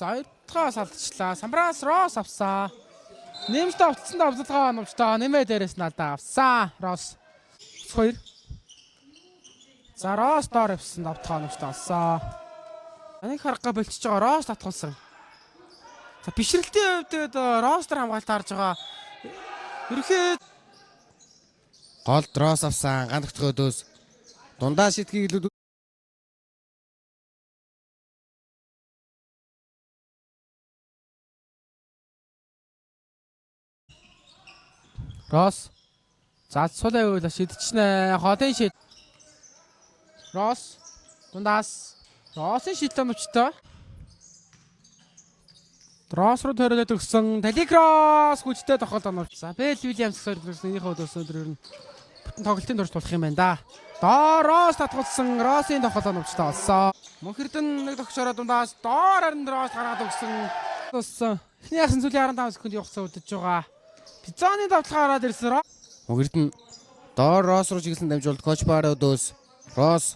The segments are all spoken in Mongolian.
За 2-р салдчлаа. Самбраас Рос авсан. Нэмж давтсан давталгаа оновчтой. Нэмээ дээрээс надаа авсан. Рос 2. За Рос доор авсан давталгаа оновчтой авсан. Анийг харгаа болчихж байгаа Рос татгуулсан. За бишрэлтийн хувьд Рос дээр хамгаалт харж байгаа. Ерөнхийд гол Рос авсан ганц төгөөдөөс дундаа шидгийг илүү Рос. За сулаа үйл шидчихнэ. Холын шид. Рос. Дундаас Росын шидлэн өчтөө. Рос руу төрөлөд өгсөн. Таликрос хүчтэй тохиолд оновч. За Бэл Вильямс гэсэн энийхээ өдөөс өдөр ер нь бүтэн тоглолтын дурж болох юм байна да. Доор Рос татгалсан. Росын тохиолд оновчтой болсон. Мөнхөрдөн нэг тогчороо дундаас доор харин Рос гаргаад өгсөн. Эхний ясан сүлийн 15 секунд явахцаа үдэж байгаа. Пиццаны давталгаа хараад ирсэн Рос. Мөнгөрдөн доор Рос руу чиглэсэн дамжуулт коч баар өдөөс Рос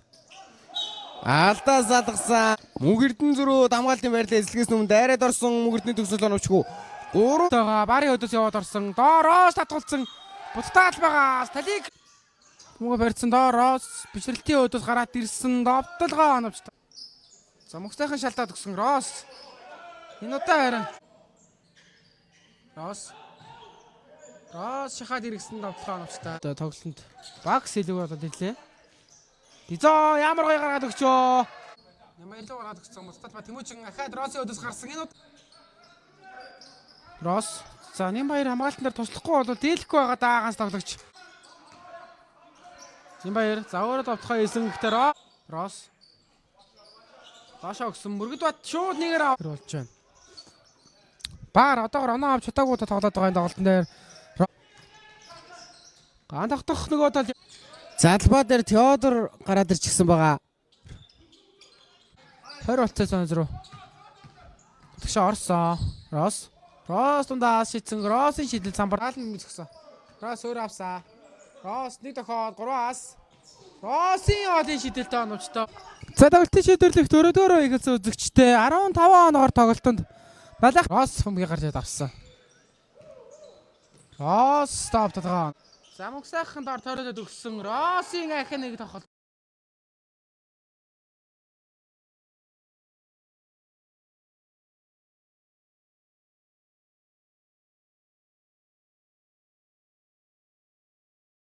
алдаа залгасан. Мөнгөрдөн зөрөө дамгаалтын байрлал эзлэгээс өмнө дайраад орсон мөнгөрдний төгсөл оновчгүй. 3 тагаа барын өдөөс яваад орсон. Доор Рос татгалсан. Буттаал байгаа. Талик мөнгө барьсан доор Рос бишрэлтийн өдөөс гараад ирсэн. Давталгаа оновчтой. За мөхсөйхэн шалтаад өгсөн Рос. Энэ удаа харин Рос шахаад иргэсэн давталгаа оновчтой. Тоглолтод багс илүү болоод ирлээ. Дизоо ямар гоё гаргаад өгчөө. Ямар илүү гаргаад өгсөн Мустафа Тэмүүжин ахаад Росын өдөөс гарсан энэ Рос. За Нямбаяр хамгаалтан дээр туслахгүй бол дийлэхгүй байгаа даа ганц тоглогч. Нямбаяр за өөрөө давталгаа хийсэн гэхдээ Рос Баашаа өгсөн мөргөд бат шууд нэгээр болж байна. Баар одоогор оноо авч чадаагүй тоглоод байгаа энэ тоглолтын дээр. Гаан тогтох нөгөө тал залбаа дээр Теодор гараад ирчихсэн байгаа. 20 болцоо сонз руу. Тэгш орсон. Рос дундаас шидсэн. Росын шидэл самбараал нь мэдсэн. Рос өөр авсан. Рос нэг тохиол 3-аас. Росын олон шидэлтэй оновчтой. За тоглолтын шийдвэрлэх дөрөвдөө игэлсэн үзэгчтэй 15 оноогоор тоглолтод балах Рос хүмгээ гарч авсан. Рос стоп татгаа. За мөнгөсайхан доор тойроод өгсөн Росын ахин нэг тоглолт.